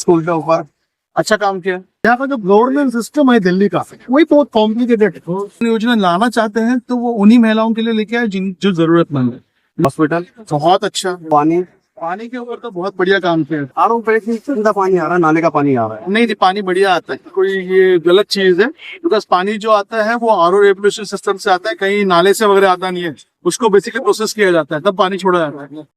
School के ऊपर अच्छा काम किया। यहाँ का जो गवर्नेंस सिस्टम है दिल्ली का वही बहुत कॉम्प्लिकेटेड है। योजना लाना चाहते हैं तो वो उन्हीं महिलाओं के लिए लेके आए जिन जो जरूरतमंद है। हॉस्पिटल बहुत अच्छा। पानी पानी के ऊपर तो बहुत बढ़िया काम किया। आर पे गंदा पानी आ रहा है, नाले का पानी आ रहा है। नहीं पानी बढ़िया आता है, कोई ये गलत चीज है। बिकॉज पानी जो आता है वो आरओ रेगुलेशन सिस्टम से आता है, कहीं नाले से वगैरह आता नहीं है। उसको बेसिकली प्रोसेस किया जाता है तब पानी छोड़ा जाता है।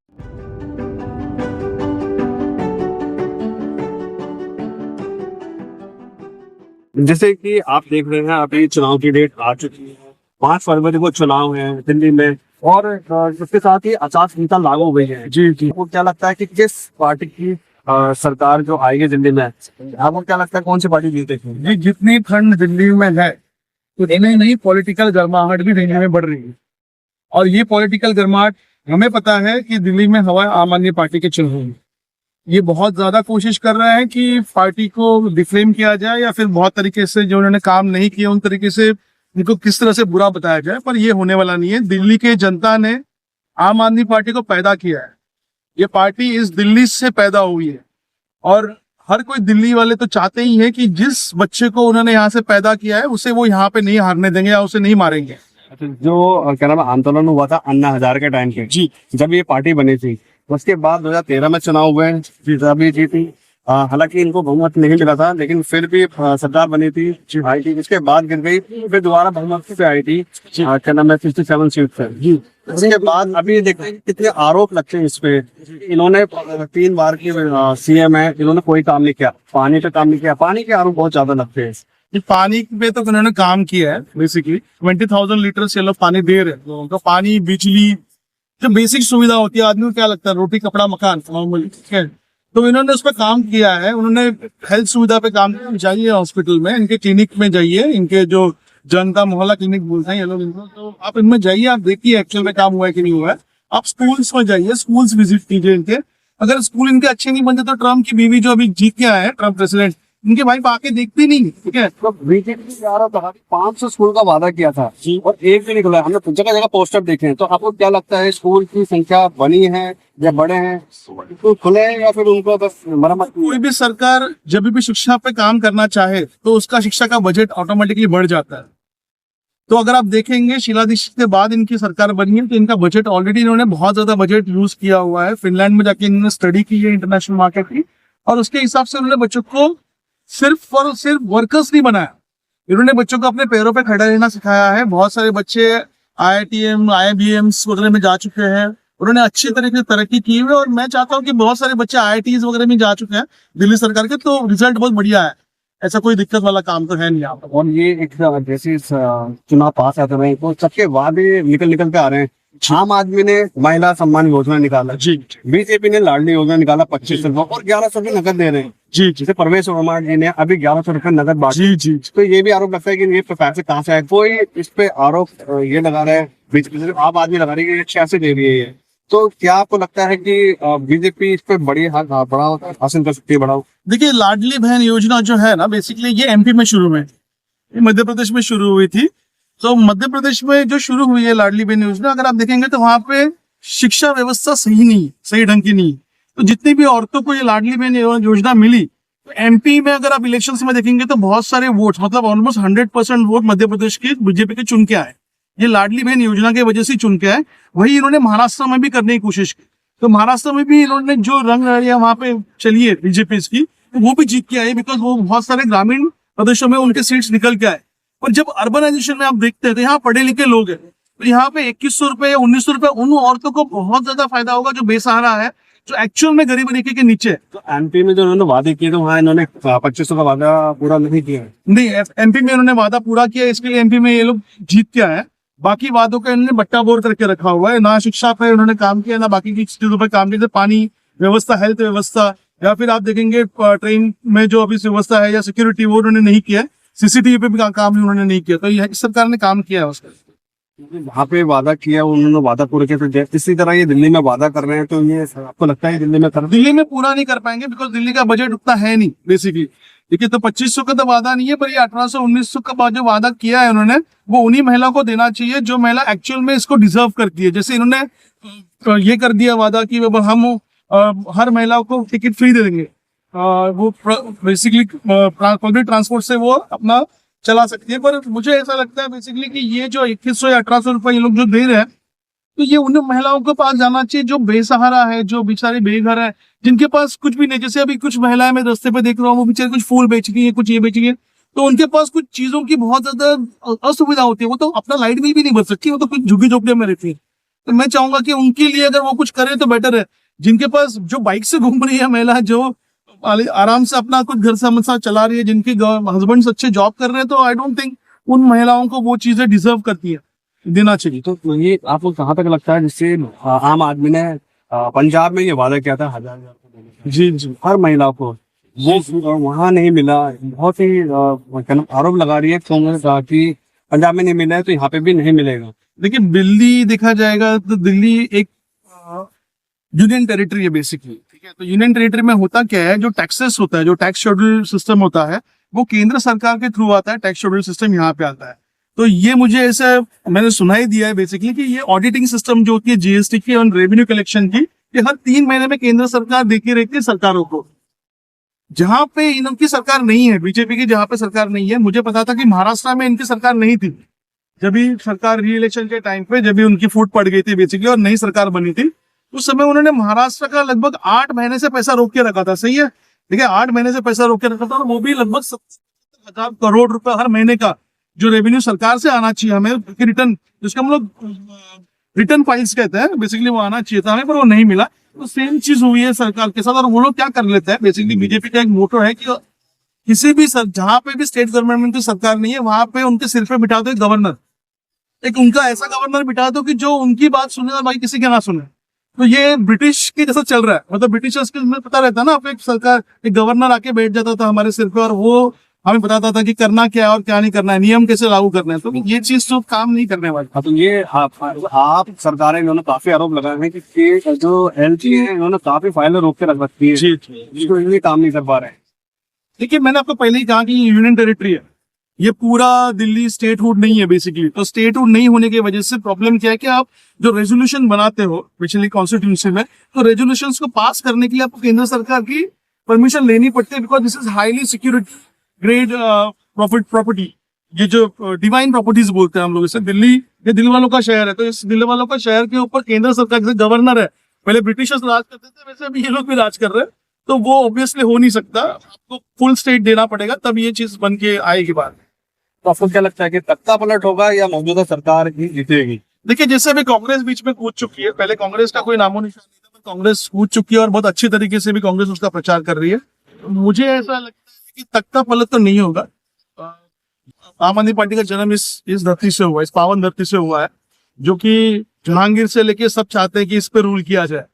जैसे कि आप देख रहे हैं अभी चुनाव की डेट आ चुकी है, 5 फरवरी को चुनाव है दिल्ली में और इसके साथ ही आचार संहिता लागू हो गई है। जी जी। आपको क्या लगता है कि किस पार्टी की सरकार जो आएगी दिल्ली में, आपको क्या लगता है कौन सी पार्टी जीतेगी? जी जितनी ठंड दिल्ली में है तो इन्हें नहीं पॉलिटिकल गर्माहट भी दिल्ली में बढ़ रही है। और ये पॉलिटिकल गर्माहट हमें पता है कि दिल्ली में हवा आम आदमी पार्टी के चल रही है। ये बहुत ज्यादा कोशिश कर रहे हैं कि पार्टी को डिफ्लेम किया जाए या फिर बहुत तरीके से जो उन्होंने काम नहीं किया उन तरीके से उनको किस तरह से बुरा बताया जाए, पर ये होने वाला नहीं है। दिल्ली के जनता ने आम आदमी पार्टी को पैदा किया है। ये पार्टी इस दिल्ली से पैदा हुई है और हर कोई दिल्ली वाले तो चाहते ही है कि जिस बच्चे को उन्होंने यहाँ से पैदा किया है उसे वो यहाँ पे नहीं हारने देंगे या उसे नहीं मारेंगे। जो क्या नाम है आंदोलन हुआ था अन्ना हजारे के टाइम पे, जी जब ये पार्टी बनी थी, उसके बाद 2013 में चुनाव हुए, तभी जीती। हालांकि इनको बहुमत नहीं मिला था, लेकिन फिर भी सरकार बनी थी आईटी, इसके बाद गिर गई, फिर दोबारा बहुमत पे आई थी, क्या नाम है 57 सीट पे। जी उसके बाद अभी देखते हैं कितने आरोप लगते हैं इस पे। इन्होंने 3 बार की सीएम है, इन्होंने कोई काम नहीं किया, पानी पे काम नहीं किया, पानी के आरोप बहुत ज्यादा लगते हैं। पानी पे तो उन्होंने काम किया है। बेसिकली 20,000 लीटर से लोग पानी दे रहे हैं लोगों को। पानी, बिजली, जो बेसिक सुविधा होती है, आदमी को क्या लगता है रोटी कपड़ा मकान नॉर्मली, ठीक है, तो इन्होंने उस पर काम किया है। उन्होंने हेल्थ सुविधा पे काम किया। जाइए हॉस्पिटल में, इनके क्लिनिक में जाइए, इनके जो जनता मोहल्ला क्लिनिक बोलते हैं ये लोग इनको, तो आप इनमें जाइए, आप देखिए एक्चुअल में काम हुआ है कि नहीं हुआ है। आप स्कूल्स में जाइए, स्कूल्स विजिट कीजिए इनके। अगर स्कूल इनके अच्छे नहीं बनते तो ट्रम्प की बीवी जो अभी जीत के आए हैं, ट्रम्प प्रेसिडेंट, इनके भाई आके देखते नहीं, ठीक है। तो बीजेपी द्वारा 500 स्कूल का वादा किया था और एक भी नहीं खुला। हमने जगह जगह पोस्टर देखे हैं, तो आपको क्या लगता है स्कूल की संख्या बनी है या बड़े हैं, तो खुले हैं या फिर उनको बस मरम्मत? कोई भी सरकार जब भी शिक्षा पे काम करना चाहे तो उसका शिक्षा का बजट ऑटोमेटिकली बढ़ जाता है। तो अगर आप देखेंगे शीला दीक्षित के बाद इनकी सरकार बनी है तो इनका बजट ऑलरेडी इन्होंने बहुत ज्यादा बजट यूज किया हुआ है। फिनलैंड में जाके इन्होंने स्टडी की है इंटरनेशनल मार्केट की, और उसके हिसाब से उन्होंने बच्चों को सिर्फ और सिर्फ वर्कर्स नहीं बनाया, इन्होंने बच्चों को अपने पैरों पे खड़ा रहना सिखाया है। बहुत सारे बच्चे IITM, IIBMs वगैरह में जा चुके हैं, उन्होंने अच्छी तरीके से तरक्की की है और मैं चाहता हूँ कि बहुत सारे बच्चे IITs वगैरह में जा चुके हैं दिल्ली सरकार के, तो रिजल्ट बहुत बढ़िया है। ऐसा कोई दिक्कत वाला काम तो है नहीं यहाँ पर। और ये एक जैसे चुनाव पास आते रहे तो सबके वादे निकल के आ रहे हैं। आम आदमी ने महिला सम्मान योजना निकाला, जी बीजेपी ने लाडली योजना निकाला 2500 और 1100 रुपये नकद दे रहे हैं, जी जैसे परवेश वर्मा जी ने अभी 1100 रुपये नकद बांटे। जी तो ये भी आरोप लगता है कि ये पैसे कहाँ से आए। कोई इस पे आरोप ये लगा रहा है, बीजेपी सिर्फ आम आदमी लगा रही है, ये 86 दे रही है। तो क्या आपको लगता है कि बीजेपी इस पे बड़ा हासिल कर सकती है बढ़ाओ? देखिए लाडली बहन योजना जो है ना, बेसिकली ये MP में शुरू में, मध्य प्रदेश में शुरू हुई थी। तो मध्य प्रदेश में जो शुरू हुई है लाडली बहन योजना, अगर आप देखेंगे तो वहां पे शिक्षा व्यवस्था सही ढंग की नहीं। तो जितनी भी औरतों को ये लाडली बहन योजना मिली, तो MP में अगर आप इलेक्शंस में देखेंगे तो बहुत सारे वोट, मतलब ऑलमोस्ट 100% वोट मध्य प्रदेश के बीजेपी के चुन के आए। ये लाडली बहन योजना की वजह से चुन के आए। वही इन्होंने महाराष्ट्र में भी करने की कोशिश की, तो महाराष्ट्र में भी इन्होंने जो रंग रलियां वहां पे चली है बीजेपी की, तो वो भी जीत के आए, बिकॉज वो बहुत सारे ग्रामीण प्रदेशों में उनके सीट्स निकल के आए। और जब अर्बनाइजेशन में आप देखते हैं तो यहाँ पढ़े लिखे लोग हैं, तो यहाँ पे 2100 रुपए या 1900 रुपए उन औरतों को बहुत ज्यादा फायदा होगा जो बेसहारा है, जो एक्चुअल में गरीब रेखा के नीचे। तो MP में जो उन्होंने वादे किए, तो वहाँ इन्होंने 2500 का वादा पूरा नहीं किया। नहीं, MP में उन्होंने वादा पूरा किया, इसके लिए MP में ये लोग जीत के आए। बाकी वादों का इन्होंने बट्टा बोर करके रखा हुआ है। ना शिक्षा पे उन्होंने काम किया, ना बाकी की चीजों पर काम किया, पानी व्यवस्था, हेल्थ व्यवस्था, या फिर आप देखेंगे ट्रेन में जो अभी व्यवस्था है या सिक्योरिटी, वो उन्होंने नहीं किया। CCTV पे भी काम उन्होंने नहीं किया। तो इस सरकार ने काम किया है उसका। वहाँ पे वादा किया, उन्होंने वादा पूरा किया, तो इसी तरह ये दिल्ली में वादा कर रहे हैं, तो ये आपको लगता है दिल्ली में दिल्ली में पूरा नहीं कर पाएंगे, बिकॉज दिल्ली का बजट उतना है नहीं बेसिकली। देखिए, तो 2500 का तो वादा नहीं है, पर ये 1800-1900 का जो वादा किया है उन्होंने, वो उन्हीं महिला को देना चाहिए जो महिला एक्चुअल में इसको डिजर्व करती है। जैसे इन्होंने ये कर दिया वादा कि हम हर महिला को टिकट फ्री दे देंगे। वो बेसिकली पब्लिक ट्रांसपोर्ट से वो अपना चला सकती है। पर मुझे ऐसा लगता है बेसिकली कि ये जो 2100 या 1800 रुपए ये लोग जो दे रहे हैं, तो ये उन महिलाओं के पास जाना चाहिए जो बेसहारा है, जो बेचारे बेघर है, जिनके पास कुछ भी नहीं। जैसे अभी कुछ महिलाएं मैं रास्ते पे देख रहा हूँ, वो बेचारे कुछ फूल बेच रही है, कुछ ये बेच रही है, तो उनके पास कुछ चीजों की बहुत ज्यादा असुविधा होती है। वो तो अपना लाइट बिल भी नहीं भर सकती, वो तो कुछ झुग्गी झोपड़ियों में रहती है। तो मैं चाहूंगा कि उनके लिए अगर वो कुछ करें तो बेटर है। जिनके पास जो बाइक से घूम रही है महिला, जो आराम से अपना कुछ घर समस्या चला रही है, जिनके हस्बैंड अच्छे जॉब कर रहे हैं, तो आई डोंट थिंक उन महिलाओं को वो चीजें डिजर्व करती है, देना चाहिए। तो ये आपको कहाँ तक लगता है, जिससे आम आदमी ने पंजाब में ये वादा किया था 1000 रुपये देने का जी जी हर महिला को, वो वहाँ नहीं मिला। बहुत ही आरोप लगा रही है कांग्रेस कि पंजाब में नहीं मिला है तो यहाँ पे भी नहीं मिलेगा। देखिए, दिल्ली देखा जाएगा तो दिल्ली एक यूनियन टेरिटरी है बेसिकली, ठीक है। तो यूनियन टेरिटरी में होता क्या है, जो टैक्सेस होता है, जो टैक्स शेड्यूल सिस्टम होता है, वो केंद्र सरकार के थ्रू आता है। टैक्स शेड्यूल सिस्टम यहाँ पे आता है। तो ये मुझे ऐसा मैंने सुना ही दिया है बेसिकली कि ये ऑडिटिंग सिस्टम जो होती है जीएसटी की और रेवेन्यू कलेक्शन की, ये हर 3 महीने में केंद्र सरकार देती रहती है सरकारों को। जहां पे इनकी सरकार नहीं है, बीजेपी की जहां पे सरकार नहीं है, मुझे पता था कि महाराष्ट्र में इनकी सरकार नहीं थी। जब भी सरकार री इलेक्शन के टाइम पे जब भी उनकी फूट पड़ गई थी बेसिकली और नई सरकार बनी थी, उस समय उन्होंने महाराष्ट्र का लगभग 8 महीने से पैसा रोक के रखा था। सही है, ठीक है, 8 महीने से पैसा रोक के रखा था, और वो भी लगभग 70,000 करोड़ रुपए हर महीने का जो रेवेन्यू सरकार से आना चाहिए हमें रिटर्न, जिसको हम लोग रिटर्न फाइल्स कहते हैं, बेसिकली वो आना चाहिए था हमें, पर वो नहीं मिला। तो सेम चीज हुई है सरकार के साथ। और वो लोग क्या कर लेते हैं, बेसिकली बीजेपी का एक मोटो है कि किसी भी जहां पे भी स्टेट गवर्नमेंट की सरकार नहीं है, वहां पे उनके सिर पे बिठा दो एक गवर्नर, एक उनका ऐसा गवर्नर बिठा दो कि जो उनकी बात सुने और बाकी किसी के ना सुने। तो ये ब्रिटिश के जैसा चल रहा है, मतलब ब्रिटिशर्स के में पता रहता है ना, आप एक सरकार एक गवर्नर आके बैठ जाता था हमारे सिर पे और वो हमें बताता था कि करना क्या है और क्या नहीं करना है, नियम कैसे लागू करना है। तो ये चीज तो काम नहीं करने वाली। हाँ, तो ये आप सरकारें इन्होंने काफी आरोप लगाए हैं कि जो एलजी है इन्होंने काफी फाइलें रोक के रख रखी है, जिसको इन्हें काम नहीं कर पा रहे हैं। देखिए, मैंने आपको पहले ही कहा कि ये यूनियन टेरिटरी है, ये पूरा दिल्ली स्टेटहुड नहीं है बेसिकली। तो स्टेटहुड नहीं होने की वजह से प्रॉब्लम क्या है कि आप जो रेजोल्यूशन बनाते हो पिछली कॉन्स्टिट्यूंसी में, तो रेजोल्यूशंस को पास करने के लिए आपको केंद्र सरकार की परमिशन लेनी पड़ती है, because this is highly security grade property. ये जो डिवाइन प्रॉपर्टीज बोलते हैं हम लोग इसे। दिल्ली ये दिल वालों का शहर है, तो इस दिल वालों का शहर के ऊपर केंद्र सरकार जैसे गवर्नर है, पहले ब्रिटिशर्स राज करते थे, वैसे अभी ये लोग भी राज कर रहे हैं। तो वो ऑब्वियसली हो नहीं सकता, आपको फुल स्टेट देना पड़ेगा, तब ये चीज बन के आएगी बात। तो आपको क्या लगता है कि तख्ता पलट होगा या मौजूदा सरकार ही जीतेगी? देखिए, जैसे अभी कांग्रेस बीच में कूद चुकी है, पहले कांग्रेस का कोई नामो निशान नहीं था, पर कांग्रेस कूद चुकी है और बहुत अच्छी तरीके से भी कांग्रेस उसका प्रचार कर रही है। मुझे ऐसा लगता है कि तख्ता पलट तो नहीं होगा। आम आदमी पार्टी का जन्म इस धरती से हुआ, इस पावन धरती से हुआ है, जो कि जहांगीर से लेके सब चाहते हैं कि इस पे रूल किया जाए।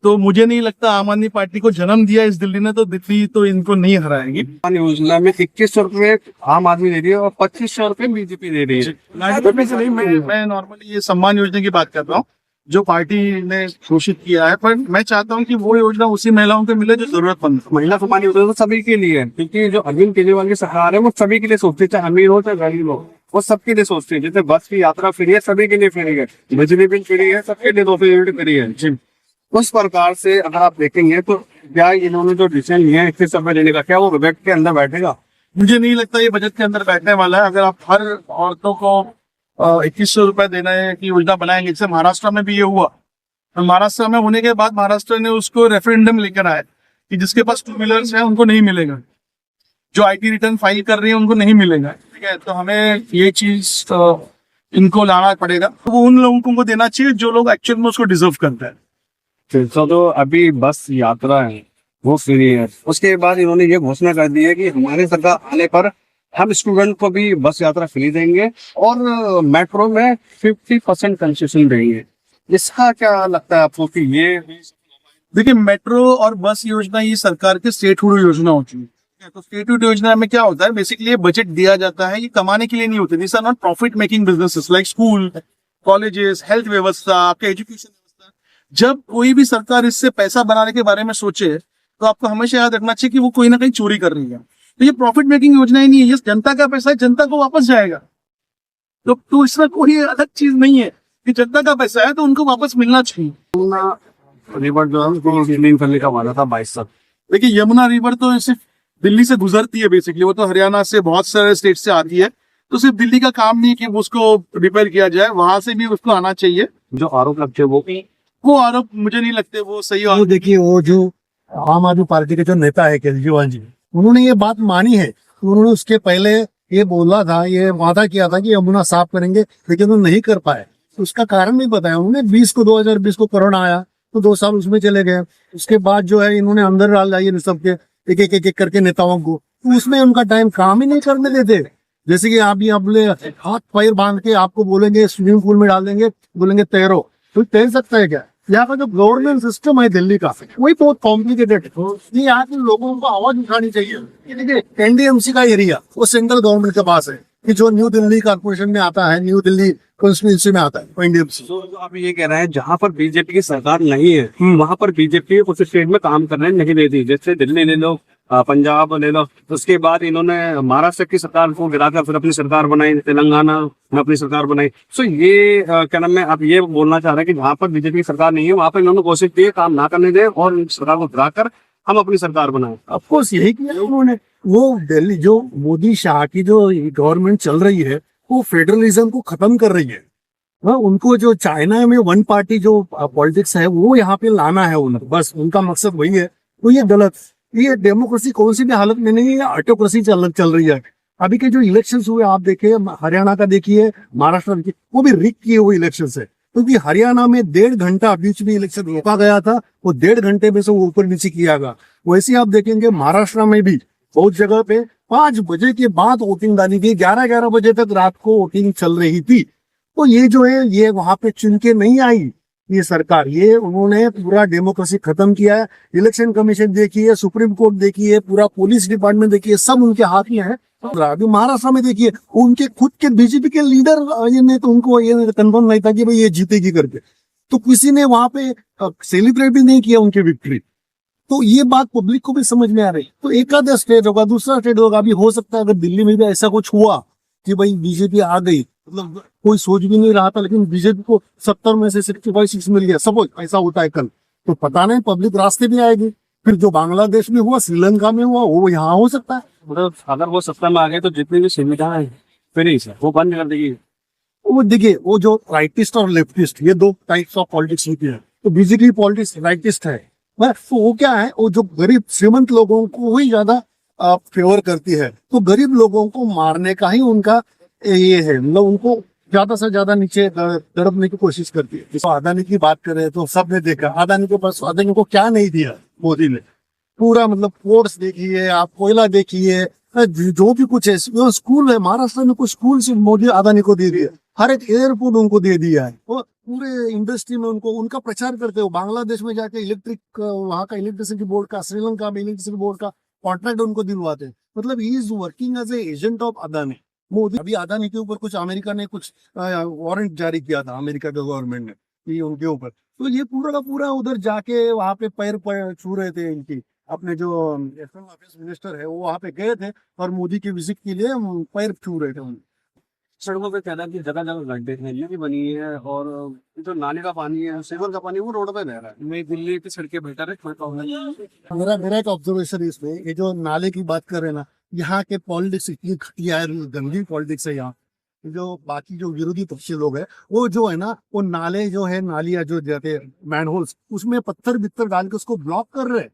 तो मुझे नहीं लगता आम आदमी पार्टी को जन्म दिया इस दिल्ली ने, तो दिल्ली तो इनको नहीं हराएगी। योजना में 2100 रुपए आम आदमी दे रही है और 2500 रुपए बीजेपी दे रही है। मैं नॉर्मली ये सम्मान योजना की बात कर रहा हूँ जो पार्टी ने घोषित किया है, पर मैं चाहता हूँ कि वो योजना उसी महिलाओं को मिले जो जरूरतमंद। महिला सम्मान योजना तो सभी के लिए है, क्योंकि जो अरविंद केजरीवाल की सरकार है वो सभी के लिए सोचती है, चाहे अमीर हो चाहे गरीब हो, वो सबके लिए सोचती है। जैसे बस की यात्रा फ्री है, सभी के लिए फ्री है, बिजली बिल फ्री है, सबके लिए 200 यूनिट फ्री है जी। उस प्रकार से अगर आप देखेंगे तो क्या इन्होंने जो डिसीजन लिया है 21 रुपए देने का, क्या वो बजट के अंदर बैठेगा? मुझे नहीं लगता ये बजट के अंदर बैठने वाला है। अगर आप हर औरतों को 2100 रुपए देने की योजना बनाएंगे, जैसे महाराष्ट्र में भी ये हुआ, तो महाराष्ट्र में होने के बाद महाराष्ट्र ने उसको रेफरेंडम लेकर आया कि जिसके पास 2 व्हीलर्स है उनको नहीं मिलेगा, जो आईटी रिटर्न फाइल कर रही है उनको नहीं मिलेगा, ठीक है। तो हमें ये चीज इनको लाना पड़ेगा, तो वो उन लोगों को देना चाहिए जो लोग एक्चुअल में उसको डिजर्व करते हैं। तो अभी बस यात्रा है वो फ्री है, उसके बाद इन्होंने ये घोषणा कर दी है कि हमारे सरकार आने पर हम स्टूडेंट को भी बस यात्रा फ्री देंगे और मेट्रो में 50% कंसेशन देंगे। इसका क्या लगता है आपको कि ये? देखिए, मेट्रो और बस योजना ये सरकार की स्टेटहुड योजना होती है। तो स्टेटहुड योजना में क्या होता है, बेसिकली ये बजट दिया जाता है, ये कमाने के लिए नहीं होते। This are not profit making businesses like school, colleges, health व्यवस्था, आपके एजुकेशन व्यवस्था। जब कोई भी सरकार इससे पैसा बनाने के बारे में सोचे तो आपको हमेशा याद रखना चाहिए कि वो कोई ना कहीं चोरी कर रही है। तो ये प्रॉफिट मेकिंग योजना ही नहीं है, ये जनता का पैसा है, जनता को वापस जाएगा। तो इसमें कोई अलग चीज नहीं है कि जनता का पैसा है तो उनको वापस मिलना चाहिए। रिवर जो है उसको क्लीन करने का वादा था 22 तक, देखिए यमुना रिवर तो सिर्फ दिल्ली से गुजरती है बेसिकली, वो तो हरियाणा से बहुत सारे स्टेट से आती है, तो सिर्फ दिल्ली का काम नहीं है कि उसको रिपेयर किया जाए, वहां से भी उसको आना चाहिए। जो आरोप लगते हैं वो आरोप मुझे नहीं लगते वो सही वो देखिए, वो जो आम आदमी पार्टी के जो नेता है केजरीवाल जी, उन्होंने ये बात मानी है। उन्होंने उसके पहले ये बोला था, ये वादा किया था कि यमुना साफ करेंगे, लेकिन वो नहीं कर पाए। उसका कारण नहीं बताया उन्होंने। 2020 को कोरोना आया तो 2 साल उसमें चले गए। उसके बाद जो है इन्होंने अंदर डाल दिया ये सबके एक करके नेताओं को, तो उसमें उनका टाइम काम ही नहीं करने देते। जैसे कि आप ये अपने हाथ पैर बांध के आपको बोलेंगे स्विमिंग पूल में डाल देंगे, बोलेंगे तैरो, तो तैर सकता है क्या? यहाँ का जो गवर्नमेंट सिस्टम है दिल्ली का, वही बहुत कॉम्प्लिकेटेड है। ये यहाँ के लोगों को आवाज उठानी चाहिए। ये देखिए एनडीएमसी का एरिया वो सेंट्रल गवर्नमेंट के पास है, कि जो न्यू दिल्ली कॉर्पोरेशन में आता है, न्यू दिल्ली कॉन्स्टिट्यूंसी में आता है, वो एनडीएमसी। तो जो आप ये कह रहे हैं जहाँ पर बीजेपी की सरकार नहीं है वहां पर बीजेपी उस स्टेट में काम करने नहीं देती। जैसे दिल्ली ले लो, पंजाब ले लो, उसके बाद इन्होंने महाराष्ट्र की सरकार को गिराकर फिर अपनी सरकार बनाई, तेलंगाना में अपनी सरकार बनाई। सो ये क्या नाम है, आप ये बोलना चाह रहे हैं कि जहाँ पर बीजेपी की सरकार नहीं है वहां पर इन्होंने कोशिश की काम ना करने दें और सरकार को गिराकर हम अपनी सरकार बनाए। ऑफकोर्स यही किया उन्होंने। वो दिल्ली जो मोदी शाह की जो गवर्नमेंट चल रही है, वो फेडरलिज्म को खत्म कर रही है। उनको जो चाइना में वन पार्टी जो पॉलिटिक्स है वो यहाँ पे लाना है उन्हें, बस उनका मकसद वही है। तो ये गलत, ये डेमोक्रेसी कौन सी भी हालत में नहीं है, ऑटोक्रेसी चल रही है। अभी के जो इलेक्शंस हुए आप देखिए, हरियाणा का देखिए, महाराष्ट्र देखिए, वो भी रिग किए हुए इलेक्शंस है। क्योंकि हरियाणा में 1.5 घंटा बीच में इलेक्शन रोका गया था, वो 1.5 घंटे में से वो ऊपर नीचे किया गया। वैसे आप देखेंगे महाराष्ट्र में भी बहुत जगह पे 5 बजे के बाद वोटिंग डाली गई, 11 बजे तक रात को वोटिंग चल रही थी। तो ये जो है ये वहां पे चुन के नहीं आई ये सरकार, ये उन्होंने पूरा डेमोक्रेसी खत्म किया है। इलेक्शन कमीशन देखिए, सुप्रीम कोर्ट देखिए, पूरा पुलिस डिपार्टमेंट देखिए, सब उनके हाथ में है। अभी महाराष्ट्र में देखिए, उनके खुद के बीजेपी के लीडर ये ने तो उनको ये कंफर्म नहीं था कि भाई ये जीतेगी करके, तो किसी ने वहां पे सेलिब्रेट भी नहीं किया उनकी विक्ट्री। तो ये बात पब्लिक को भी समझ में आ रही। तो एक आधा स्टेट होगा, दूसरा स्टेट होगा। अभी हो सकता है अगर दिल्ली में भी ऐसा कुछ हुआ कि भाई बीजेपी आ गई, मतलब कोई सोच भी नहीं रहा था, लेकिन बीजेपी को 70 में से 65 सीट मिल गया, सपोज ऐसा होता है कल, तो पता नहीं पब्लिक रास्ते भी आएगी। फिर जो बांग्लादेश में हुआ, श्रीलंका में हुआ, वो यहाँ हो सकता है। मतलब अगर वो सत्ता में आ गए तो जितनी भी सुविधाएं हैं फिर सर वो बंद कर देगी। वो देखिए, वो जो राइटिस्ट और लेफ्टिस्ट, ये 2 टाइप्स ऑफ पॉलिटिक्स होती है। तो बीजेपी पॉलिटिक्स राइटिस्ट है, तो वो क्या है, वो जो गरीब श्रीमंत लोगों को वही ज्यादा फेवर करती है। तो गरीब लोगों को मारने का ही उनका ये है, मतलब उनको ज्यादा से ज्यादा नीचे दड़पने की कोशिश करती है। तो अदानी की बात करें तो सबने देखा, अदानी के पास, अदानी को क्या नहीं दिया मोदी ने, पूरा मतलब पोर्ट्स देखिए, आप कोयला देखिए, जो भी कुछ है, स्कूल है महाराष्ट्र में, कुछ स्कूल से मोदी अदानी को दे दिया, हर एक एयरपोर्ट उनको दे दिया है। वो पूरे इंडस्ट्री में उनको उनका प्रचार करते हो। बांग्लादेश में जाके इलेक्ट्रिक, वहाँ का इलेक्ट्रिसिटी बोर्ड का, श्रीलंका में इलेक्ट्रिसिटी बोर्ड का कॉन्ट्रैक्ट उनको दिलवाते हैं। मतलब he is working as a agent of Adani Modi. अभी अदानी के ऊपर कुछ अमेरिका ने कुछ वारंट जारी किया था, अमेरिका के गवर्नमेंट ने, ये उनके ऊपर। तो ये पूरा का पूरा उधर जाके वहाँ पे पैर छू रहे थे इनकी, अपने जो एक्सटर्नल अफेयर्स मिनिस्टर है वो वहाँ पे गए थे और मोदी की विजिट के लिए पैर छू रहे थे उनके। सड़कों पे कहना की जगह जगह गड्ढे हैं, ये भी बनी है, और जो नाले का पानी है, सेवर का पानी, वो रोड पे बह रहा है। मैं दिल्ली की सड़कें बेटर है, कोई प्रॉब्लम। मेरा एक ऑब्जर्वेशन है इसमें, ये जो नाले की बात कर रहे हैं ना, यहाँ के पॉलिटिक्स इतनी घटिया है, गंदी पॉलिटिक्स है यहाँ। जो बाकी जो विरोधी पक्ष लोग है, वो जो है ना, वो नाले जो है, नालियां जो जाते मैनहोल्स, उसमें पत्थर बित्तर डाल के उसको ब्लॉक कर रहे हैं,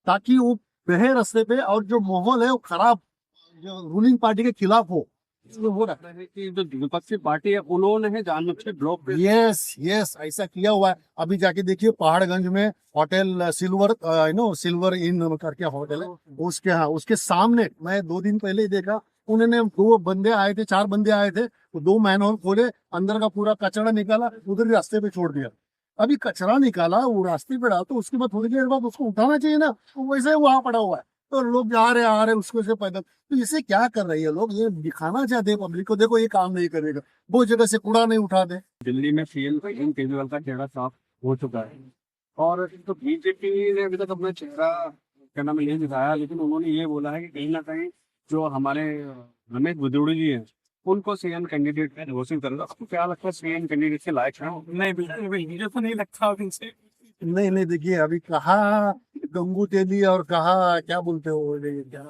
ताकि वो बहे रास्ते पे, और जो माहौल है वो खराब, जो रूलिंग पार्टी के खिलाफ हो, वो रख रहे हैं। कि जो विपक्षी पार्टी है उन्होंने है जानबूझ ब्लॉक पे। यस ऐसा किया हुआ है। अभी जाके देखिए पहाड़गंज में होटल सिल्वर, सिल्वर इन करके होटल है, उसके सामने मैं 2 दिन पहले ही देखा, उन्होंने 2 बंदे आए थे, 4 बंदे आए थे, तो 2 मैनहोल खोले, अंदर का पूरा कचरा निकाला, उधर ही रास्ते पे छोड़ दिया। अभी कचरा निकाला, वो रास्ते पे डाला, तो उसके बाद थोड़ी देर बाद उसको उठाना चाहिए ना, तो वैसे वहां पड़ा हुआ है, तो लोग जा रहे आ रहे उसको से पैदल। तो इसे क्या कर रही है लोग, ये दिखाना चाहते हैं पब्लिक को, देखो ये काम नहीं करेगा, वो जगह से कूड़ा नहीं उठा दे। दिल्ली में सीएम केजरीवाल का चेहरा साफ हो चुका है, और तो बीजेपी ने अभी तक अपना चेहरा क्या नाम नहीं दिखाया, लेकिन उन्होंने ये बोला है कि कहीं ना कहीं जो हमारे रमेश बुजुर्ग जी हैं उनको सीएम कैंडिडेट घोषित करेगा। आपको क्या लगता है सीएम कैंडिडेट के लायक है? नहीं बिल्कुल भी मुझे तो नहीं लगता अब इनसे नहीं नहीं, देखिए अभी कहा गंगू तेली और कहा क्या बोलते हो ये क्या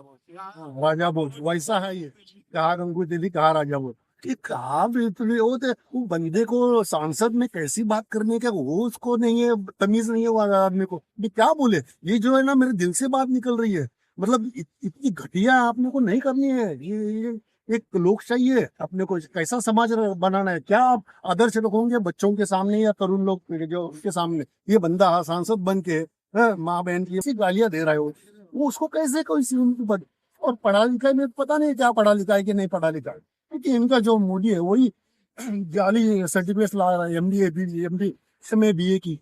राजा बोल, वैसा है ये। कहा गंगू तेली कहा राजा बोल, ये कहा भी वो बंदे को सांसद में कैसी बात करने का वो उसको नहीं है, तमीज नहीं है वो आदमी को, ये क्या बोले। ये जो है ना मेरे दिल से बात निकल रही है। मतलब इतनी घटिया आपने को नहीं करनी है। ये एक लोकशाही है, अपने को कैसा समाज बनाना है। क्या आप आदर्श लोग होंगे बच्चों के सामने या तरुण लोग जो उनके सामने ये बंदा सांसद बन के माँ बहन की ऐसी गालियां दे रहा है वो उसको कैसे कोई और पढ़ा लिखा में पता नहीं क्या पढ़ा लिखा है कि नहीं पढ़ा लिखा है, क्योंकि इनका जो मोदी है वही जाली सर्टिफिकेट ला रहा है, एमडी में बीए की।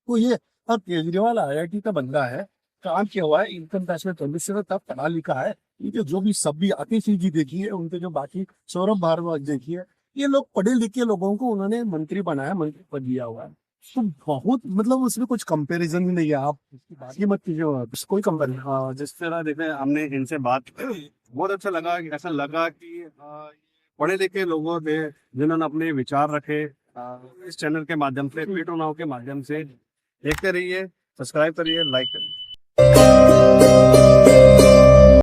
तो ये अब केजरीवाल आईआईटी का बंदा है, काम किया हुआ है, इनकम टैक्स में 24 से तब पढ़ा लिखा है। ये जो भी सभी आतिश जी देखिए, उनके जो बाकी सौरभ भारद्वाज देखिए, ये लोग पढ़े लिखे लोगों को उन्होंने मंत्री बनाया, मंत्री पद दिया हुआ है। तो बहुत मतलब उसमें कुछ कंपैरिजन ही नहीं है। आप इसकी बात ही मत कीजिए, कोई कंपैरिजन। हाँ, जिस तरह देखे हमने इनसे बात की, बहुत अच्छा लगा। ऐसा लगा कि पढ़े लिखे लोगों ने जिन्होंने अपने विचार रखे, इस चैनल के माध्यम से, पीटो नाउ के माध्यम से देखते रहिए, सब्सक्राइब करिए, लाइक करिए।